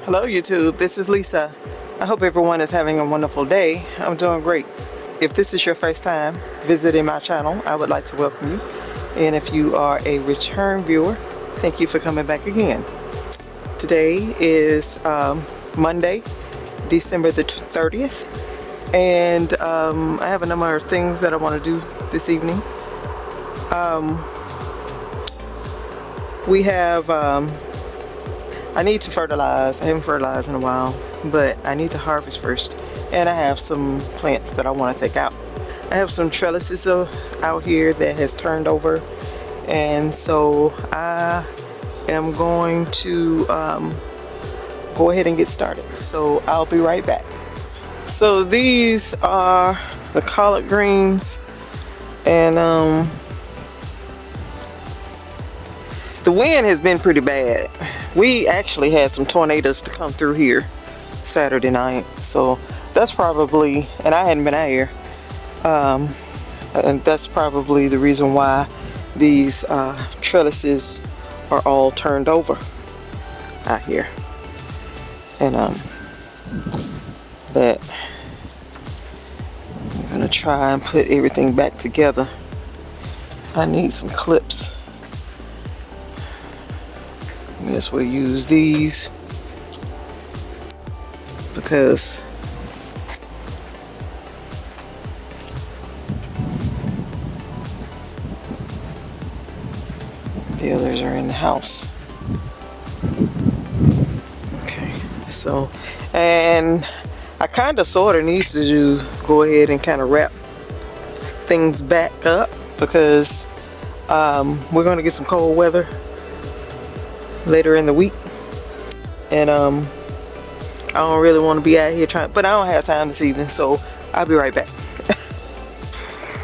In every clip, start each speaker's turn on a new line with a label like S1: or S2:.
S1: Hello YouTube, this is Lisa. I hope everyone is having a wonderful day. I'm doing great. If this is your first time visiting my channel, I would like to welcome you. And if you are a return viewer, thank you for coming back again. Today is Monday, December the 30th. And I have a number of things that I want to do this evening. We have I need to fertilize. I haven't fertilized in a while, but I need to harvest first. And I have some plants that I want to take out. I have some trellises out here that has turned over, and so I am going to go ahead and get started. So I'll be right back. So these are the collard greens, and the wind has been pretty bad. We actually had some tornadoes to come through here Saturday night, so that's probably, and I hadn't been out here, and that's probably the reason why these trellises are all turned over out here. And but I'm gonna try and put everything back together. I need some clips. I guess we'll use these because the others are in the house. Okay, so, and I kind of sort of need to go ahead and kind of wrap things back up because we're going to get some cold weather later in the week, and I don't really want to be out here trying, but I don't have time this evening, so I'll be right back.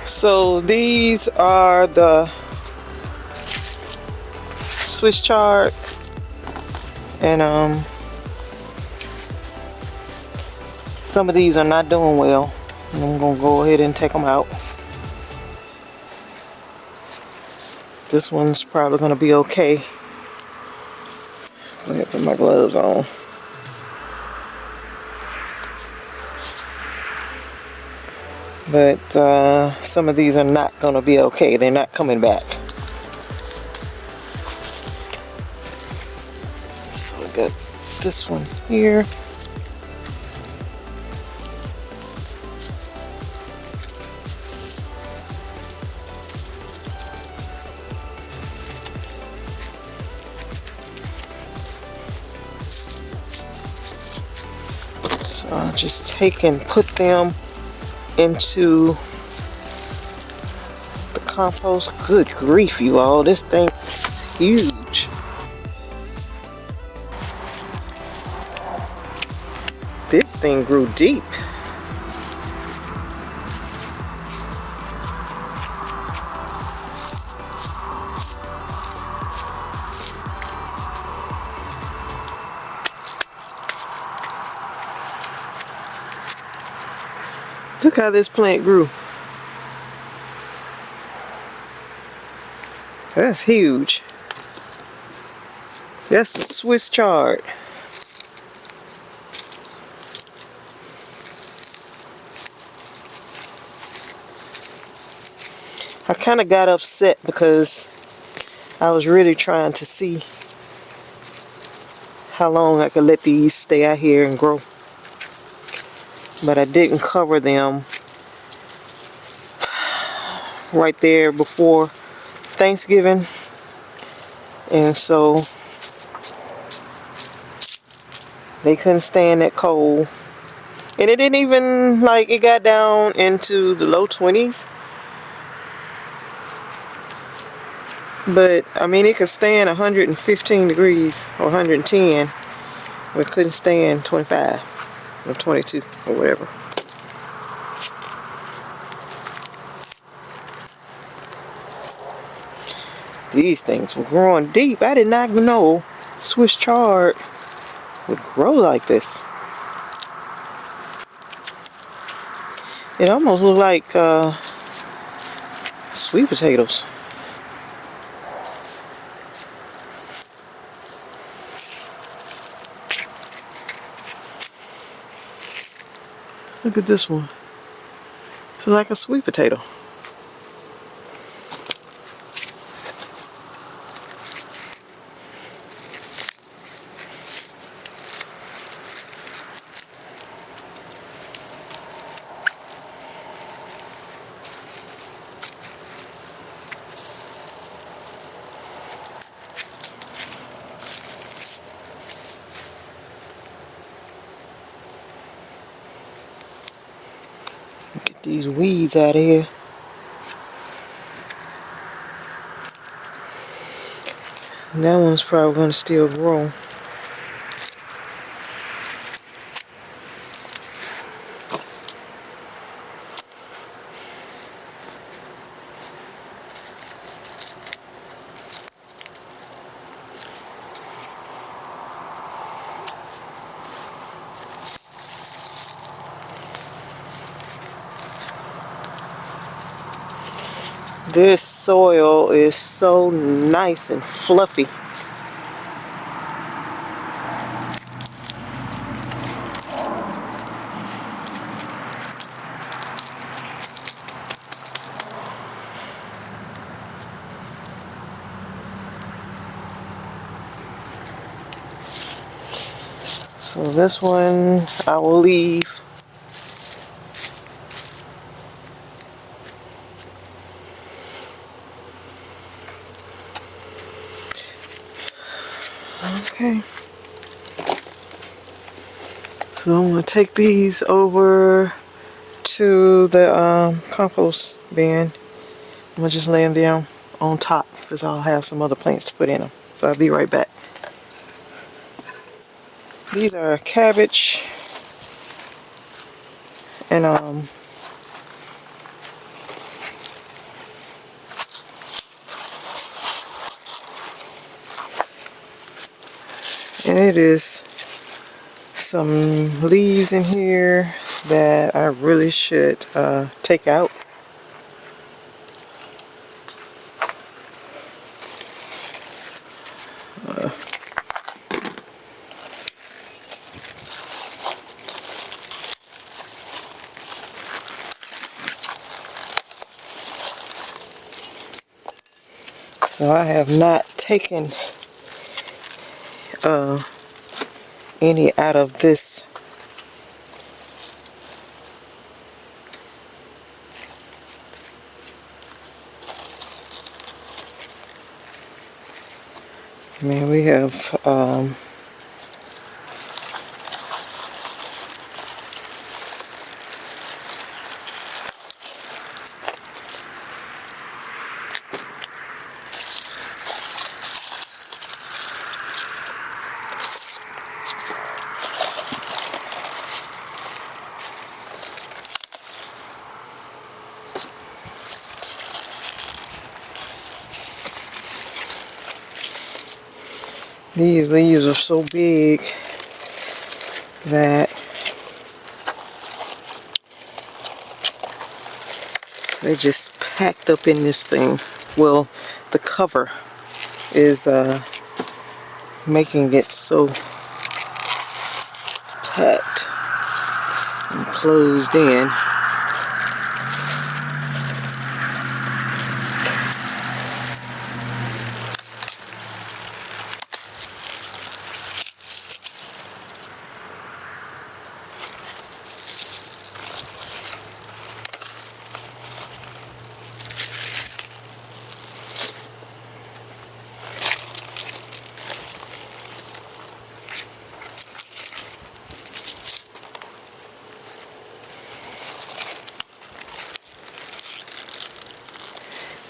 S1: So these are the Swiss chard, and some of these are not doing well, and I'm gonna go ahead and take them out. This one's probably gonna be okay. Go ahead and put my gloves on. But some of these are not going to be okay. They're not coming back. So I got this one here. So I'll just take and put them into the compost. Good grief, you all, this thing is huge. This thing grew deep. Look how this plant grew. That's huge. That's a Swiss chard. I kind of got upset because I was really trying to see how long I could let these stay out here and grow. But I didn't cover them right there before Thanksgiving, and so they couldn't stand that cold. And it didn't even, like, it got down into the low 20s, but I mean it could stand 115 degrees or 110, but it couldn't stand 25 or 22 or whatever. These things were growing deep. I did not know Swiss chard would grow like this. It almost looked like sweet potatoes. Look at this one. It's like a sweet potato. Get these weeds out of here. And that one's probably going to still grow. This soil is so nice and fluffy. So this one I will leave. Okay. So I'm going to take these over to the compost bin. I'm going to just lay them down on top because I'll have some other plants to put in them. So I'll be right back. These are cabbage and it is some leaves in here that I really should take out. So I have not taken any out of this. I mean, we have these leaves are so big that they just packed up in this thing. Well, the cover is making it so packed and closed in.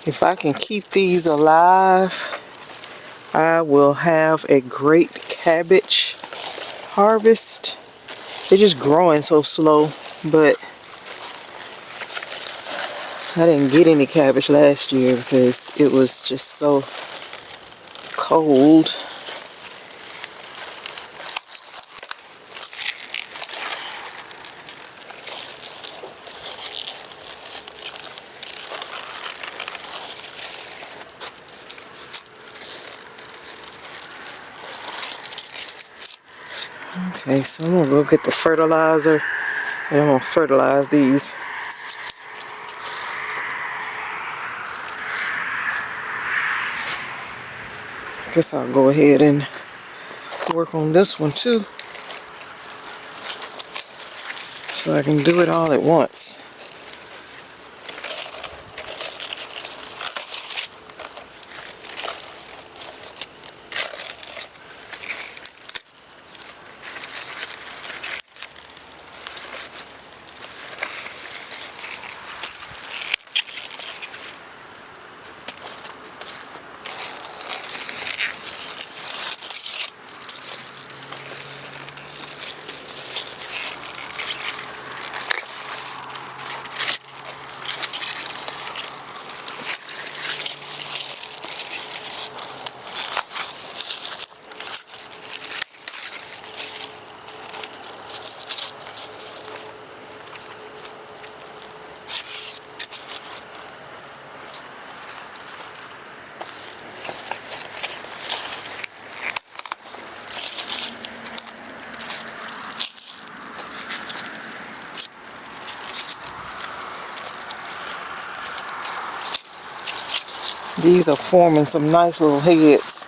S1: If I can keep these alive, I will have a great cabbage harvest. They're just growing so slow, but I didn't get any cabbage last year because it was just so cold. Okay, so I'm gonna go get the fertilizer And I'm gonna fertilize these. Guess I'll go ahead and work on this one too, so I can do it all at once. These are forming some nice little heads.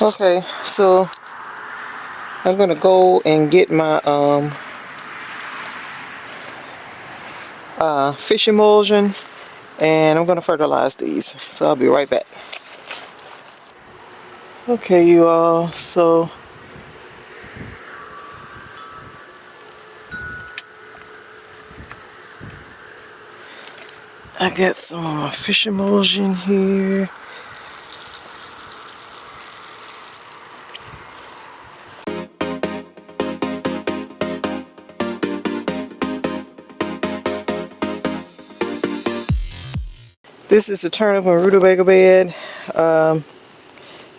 S1: Okay, so I'm gonna go and get my fish emulsion, and I'm gonna fertilize these. So I'll be right back. Okay, you all, so I got some fish emulsion here. This is the turnip and rutabaga bed.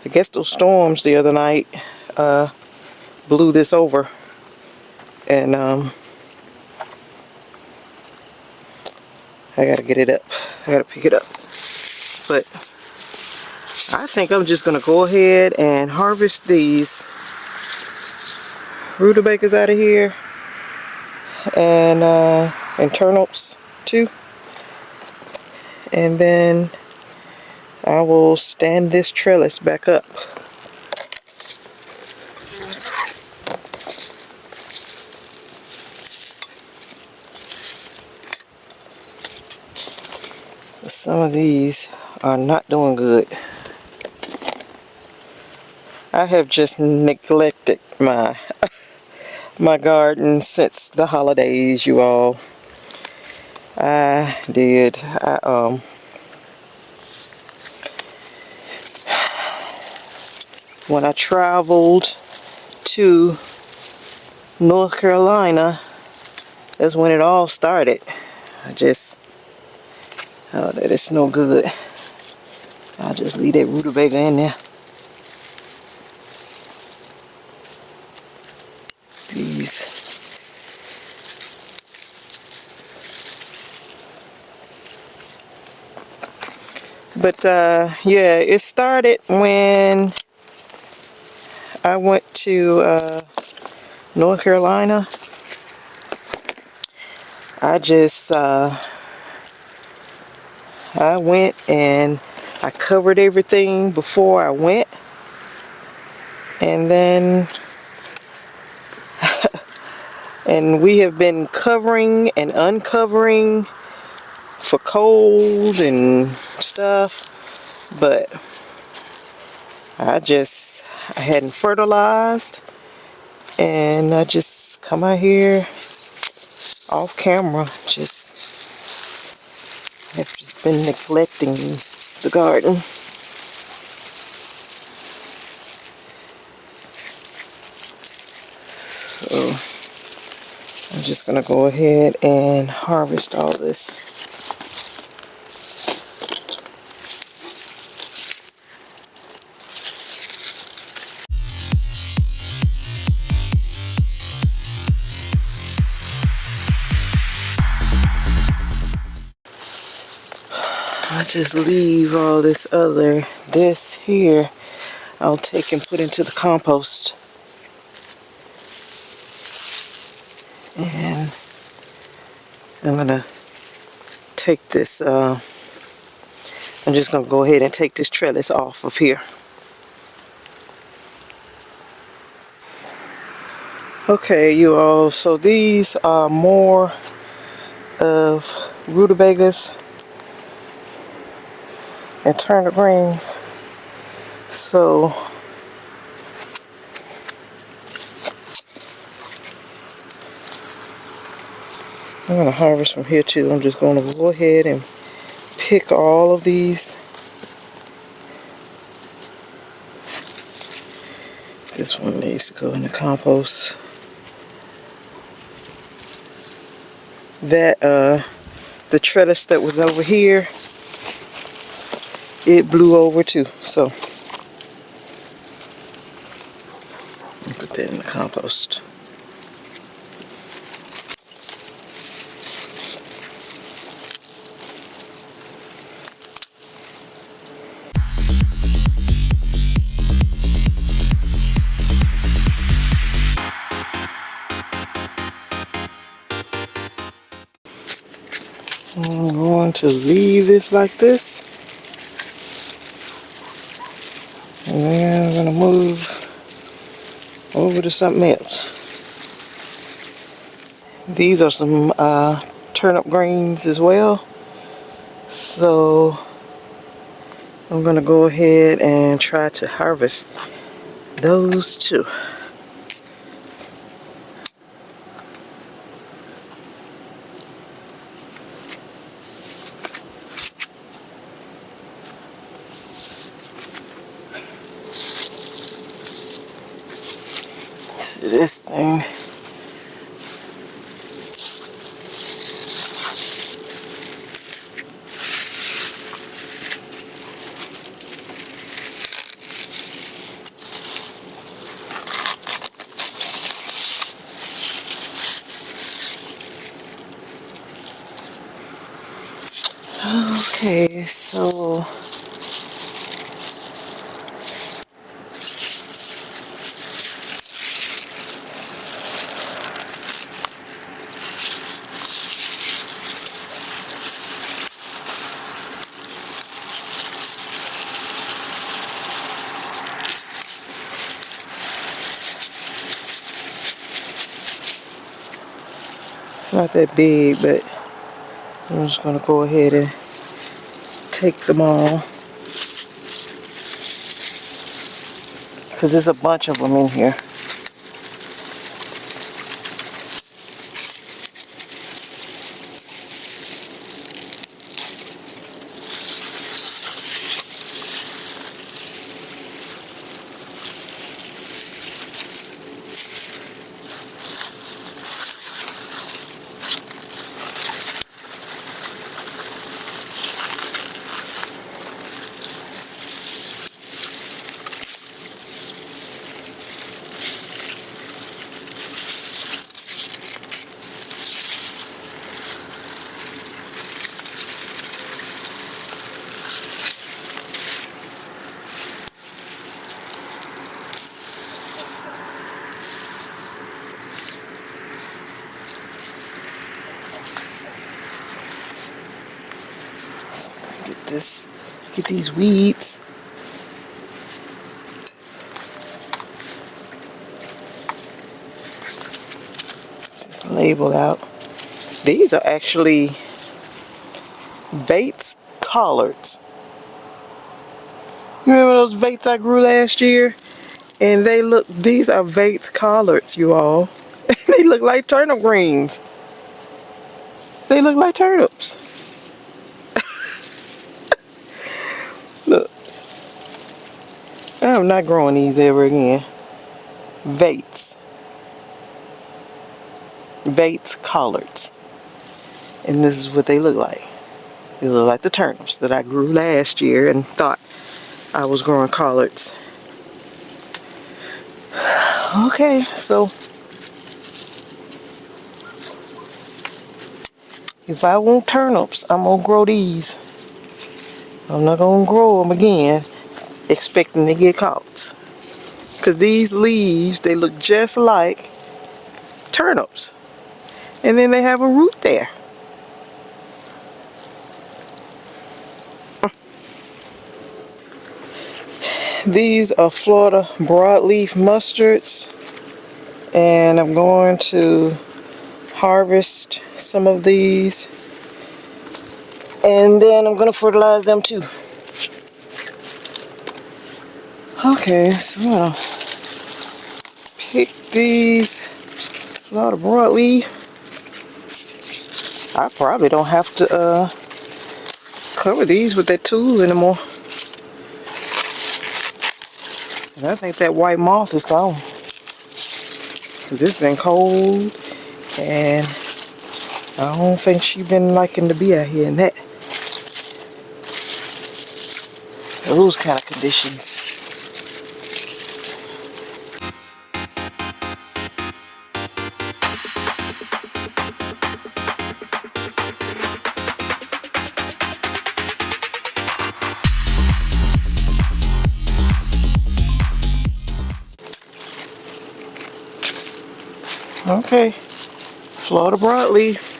S1: I guess those storms the other night blew this over, and I gotta get it up. I gotta pick it up. But I think I'm just gonna go ahead and harvest these rutabagas out of here, and turnips too. And then I will stand this trellis back up. Some of these are not doing good. I have just neglected my my garden since the holidays, you all. I did. When I traveled to North Carolina, that's when it all started. Oh, that is no good. I'll just leave that rutabaga in there. These. But yeah, it started when I went to North Carolina. I went and I covered everything before I went, and then and we have been covering and uncovering for cold and stuff, but I hadn't fertilized, and I just come out here off camera. I've just been neglecting the garden. So I'm just gonna go ahead and harvest all this. just leave all this here, I'll take and put into the compost. And I'm gonna take this, I'm just gonna go ahead and take this trellis off of here. Okay, you all, so these are more of rutabagas and turnip greens. So I'm going to harvest from here too. I'm just going to go ahead and pick all of these. This one needs to go in the compost. That the trellis that was over here, it blew over too, so I'll put that in the compost. I'm going to leave this like this, and then I'm going to move over to something else. These are some turnip greens as well, so I'm going to go ahead and try to harvest those too. This thing, okay, so it's not that big, but I'm just going to go ahead and take them all, because there's a bunch of them in here. Get these weeds. Just label out. These are actually Vates collards. You remember those Vates I grew last year? And these are Vates collards, you all. They look like turnip greens. They look like turnips. Look, I'm not growing these ever again. Vates collards, and this is what they look like. They look like the turnips that I grew last year and thought I was growing collards. Okay, so if I want turnips, I'm gonna grow these. I'm not gonna grow them again expecting to get caught. Because these leaves, they look just like turnips. And then they have a root there. These are Florida broadleaf mustards. And I'm going to harvest some of these. And then I'm going to fertilize them too. Okay, so I'm going to pick these Florida broadleaf. I probably don't have to cover these with that tool anymore. And I think that white moth is gone. Because it's been cold. And I don't think she's been liking to be out here in that. Those kind of conditions. Okay, Florida broadleaf.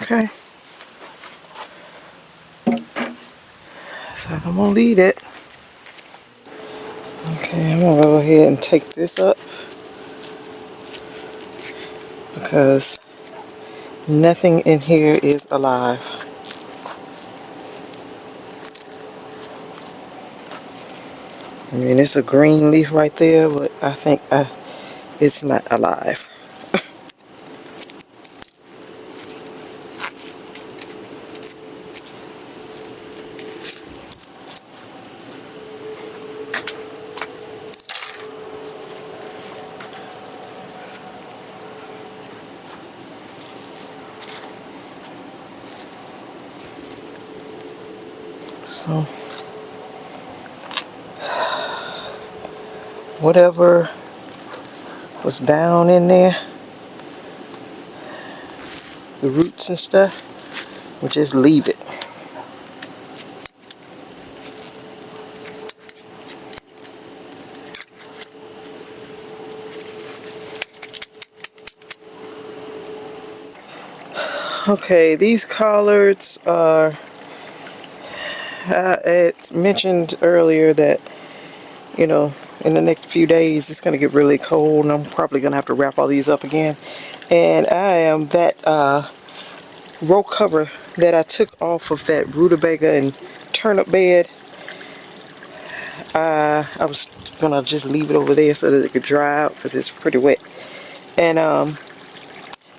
S1: Okay, so I'm gonna leave it. Okay, I'm gonna go ahead and take this up because nothing in here is alive. I mean, it's a green leaf right there, but I think it's not alive. So, whatever was down in there, the roots and stuff, we'll just leave it. Okay, these collards are, it's mentioned earlier that, you know, in the next few days it's going to get really cold and I'm probably going to have to wrap all these up again. And I am that row cover that I took off of that rutabaga and turnip bed. I was going to just leave it over there so that it could dry out because it's pretty wet. And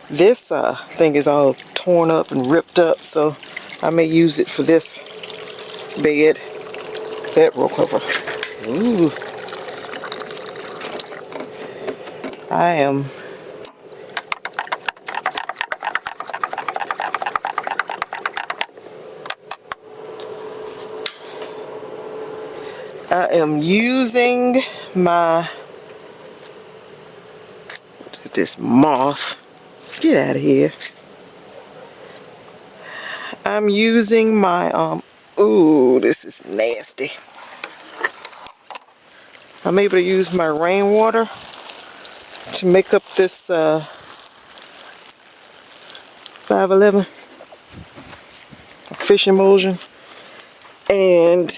S1: this thing is all torn up and ripped up, so I may use it for this bed, that row cover. Ooh. I am using my, this moth, get out of here. I'm using my, ooh, this is nasty. I'm able to use my rainwater to make up this 511 fish emulsion. And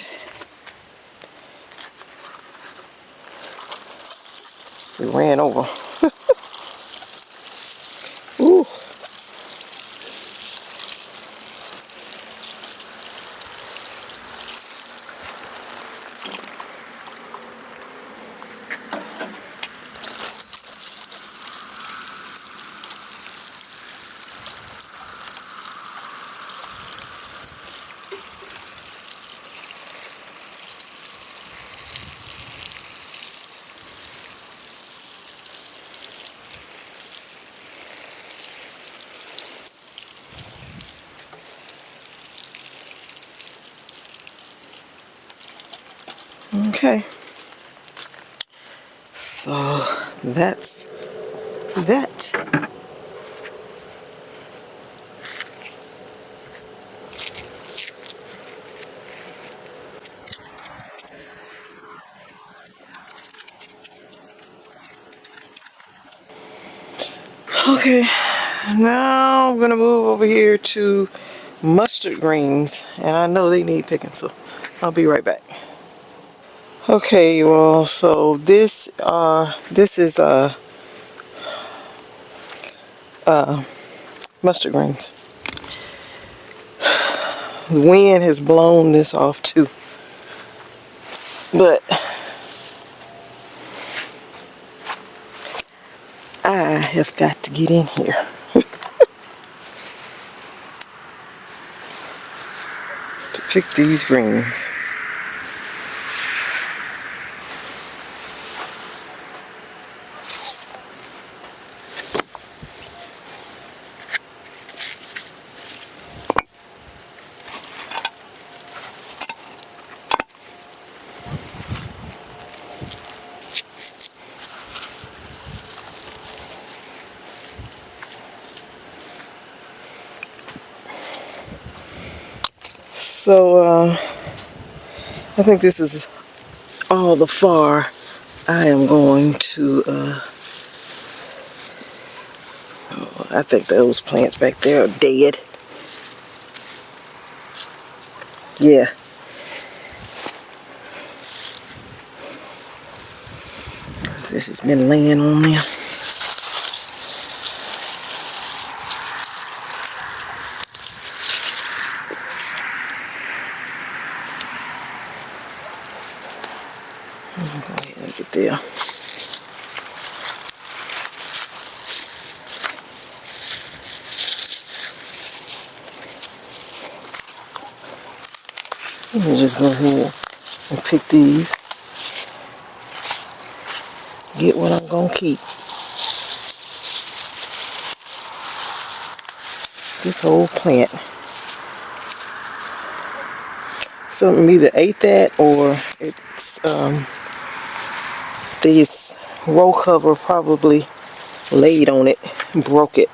S1: it ran over. Ooh. Okay. So that's that. Okay, now I'm gonna move over here to mustard greens, and I know they need picking, so I'll be right back. Okay, you all. So this is mustard greens. The wind has blown this off too, but I have got to get in here. To pick these greens. So I think this is all the far I am going to I think those plants back there are dead. Yeah. This has been laying on them. Go ahead and get there. Let me just go ahead and pick these. Get what I'm gonna keep. This whole plant. Something either ate that or it's this row cover probably laid on it and broke it.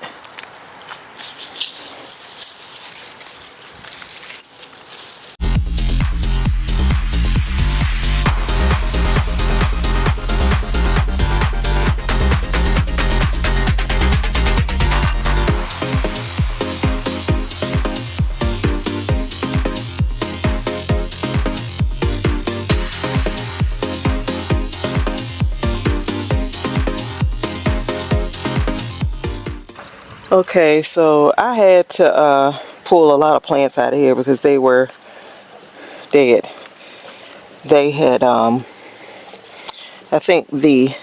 S1: Okay, so I had to pull a lot of plants out of here because they were dead. They had, I think the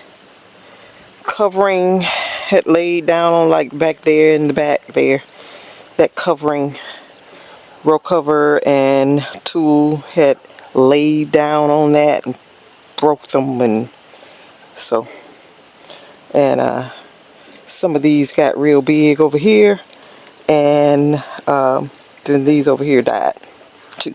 S1: covering had laid down on, like, back there in the back there. That covering, row cover and tool had laid down on that and broke them, and so, and some of these got real big over here, and then these over here died too.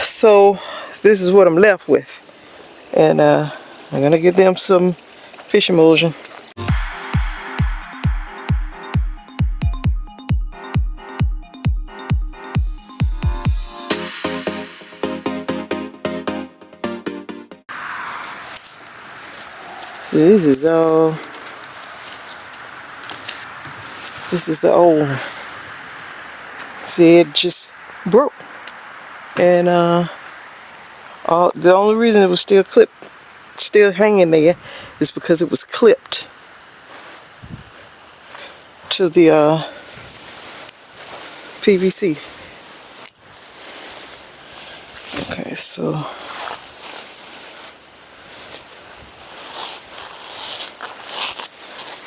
S1: So this is what I'm left with, and I'm gonna get them some fish emulsion. So this is all, this is the old one. See, it just broke. And the only reason it was still clipped, still hanging there, is because it was clipped to the PVC. Okay, so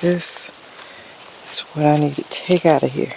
S1: this is what I need to take out of here.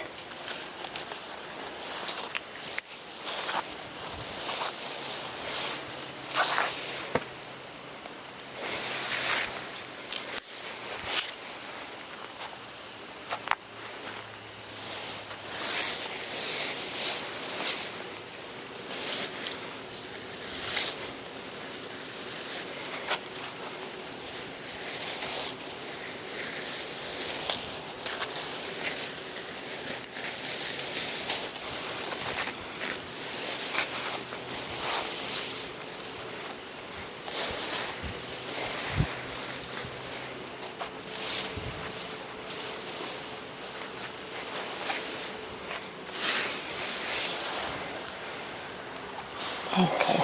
S1: Okay,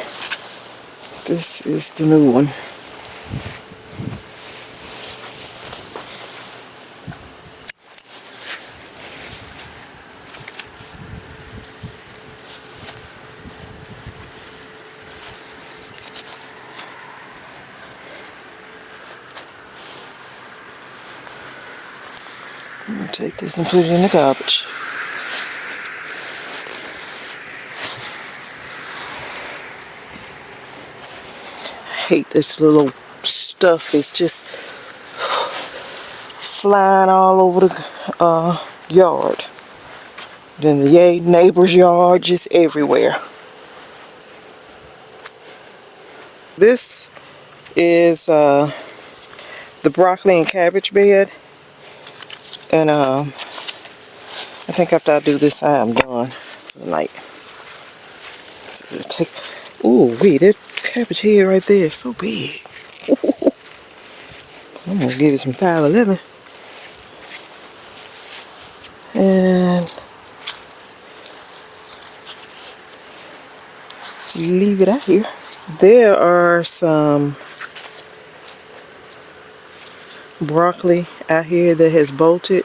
S1: this is the new one. I'm gonna take this and put it in the garbage. I hate this little stuff. It's just flying all over the yard. Then the neighbor's yard, just everywhere. This is the broccoli and cabbage bed. And I think after I do this, I am done for the night. Ooh, wait, that cabbage head right there is so big. I'm gonna give it some 511 and leave it out here. There are some broccoli out here that has bolted.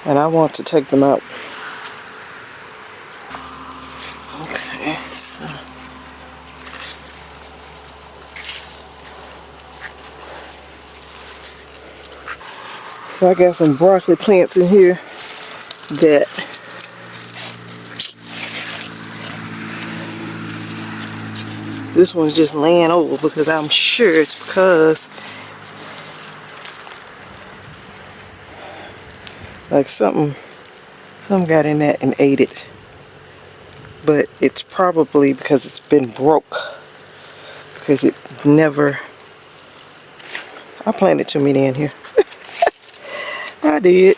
S1: And I want to take them out. Okay, so I got some broccoli plants in here that this one's just laying over because I'm sure it's because like something got in that and ate it. But it's probably because it's been broke. Because it never... I planted too many in here. I did.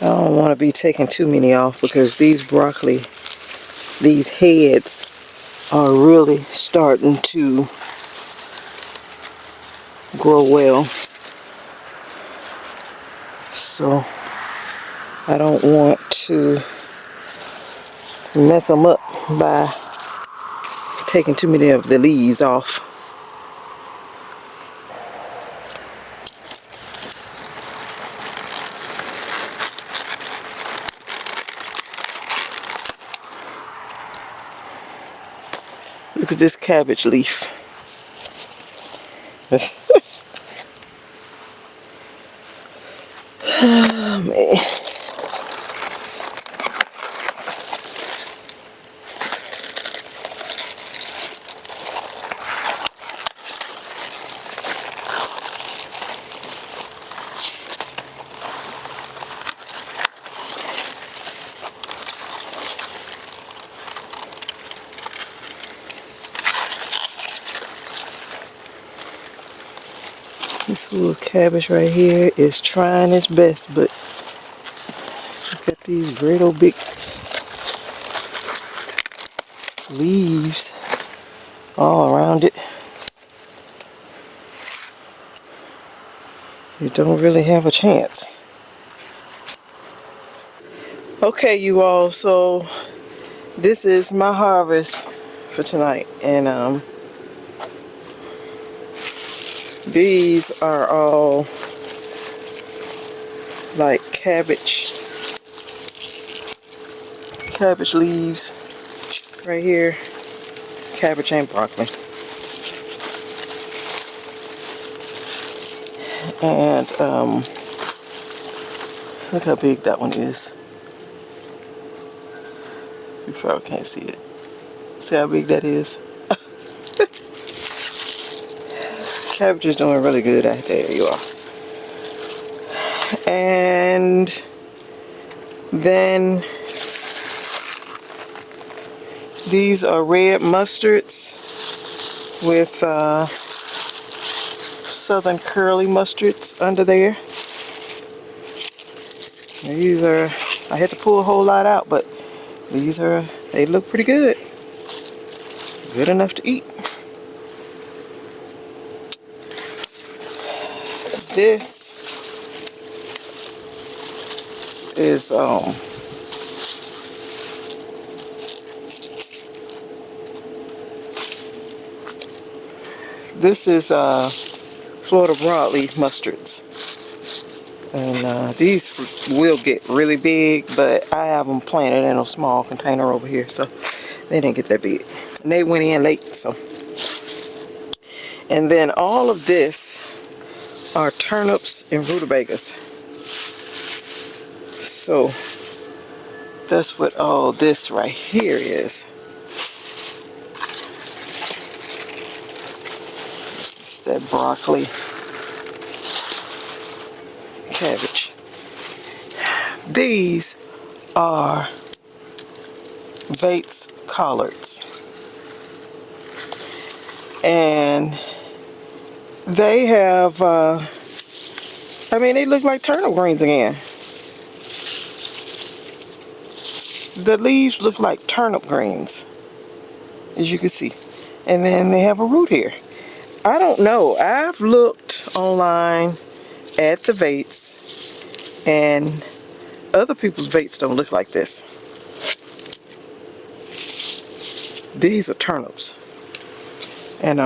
S1: I don't want to be taking too many off because these broccoli, these heads are really starting to grow well. So I don't want to mess them up by taking too many of the leaves off. Look at this cabbage leaf. Oh, man. This little cabbage right here is trying its best, but look at these great old big leaves all around it. You don't really have a chance. Okay, you all, so this is my harvest for tonight, and these are all like cabbage leaves right here. Cabbage and broccoli. And look how big that one is. You probably can't see it. See how big that is? Cabbage is doing really good out there, you are. And then these are red mustards with southern curly mustards under there. And these are, I had to pull a whole lot out, but these are they look pretty good. Good enough to eat. This is Florida broadleaf mustards, and these will get really big, but I have them planted in a small container over here, so they didn't get that big, and they went in late. So, and then all of this are turnips and rutabagas. So that's what all this right here is. It's that broccoli, cabbage. These are Vates collards, and they have I mean, they look like turnip greens again. The leaves look like turnip greens, as you can see, and then they have a root here. I don't know, I've looked online at the Vates, and other people's Vates don't look like this. These are turnips, and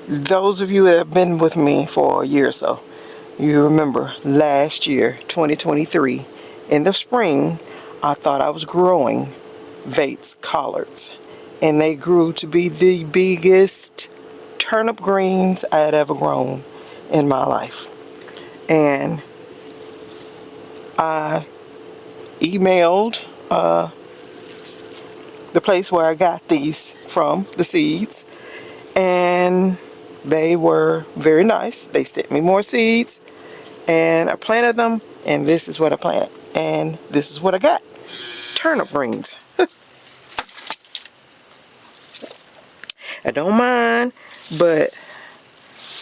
S1: those of you that have been with me for a year or so, you remember last year, 2023, in the spring, I thought I was growing Vates collards, and they grew to be the biggest turnip greens I had ever grown in my life. And I emailed the place where I got these from, the seeds, and they were very nice. They sent me more seeds, and I planted them, and this is what I planted, and this is what I got. Turnip greens. I don't mind, but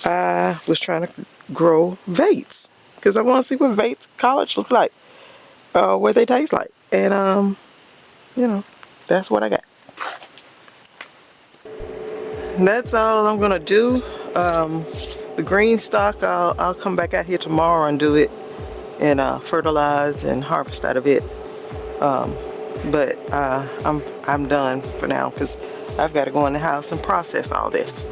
S1: I was trying to grow Vates because I want to see what Vates collards look like, what they taste like, and you know, that's what I got. And that's all I'm gonna do. The green stock, I'll come back out here tomorrow and do it, and fertilize and harvest out of it. But I'm done for now because I've got to go in the house and process all this.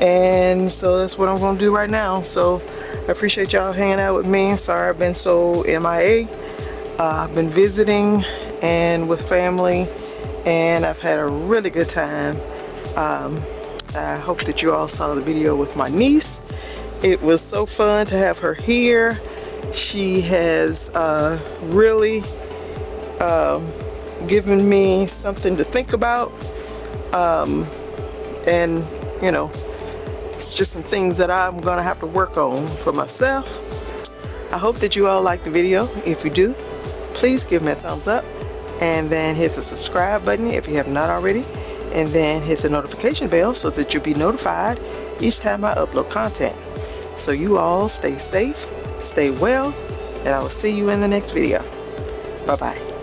S1: And so that's what I'm gonna do right now. So I appreciate y'all hanging out with me. Sorry I've been so MIA. I've been visiting and with family, and I've had a really good time. I hope that you all saw the video with my niece. It was so fun to have her here. She has really given me something to think about, and you know, it's just some things that I'm gonna have to work on for myself. I hope that you all like the video. If you do, please give me a thumbs up, and then hit the subscribe button if you have not already, and then hit the notification bell so that you'll be notified each time I upload content. So you all stay safe, stay well, and I will see you in the next video. Bye bye.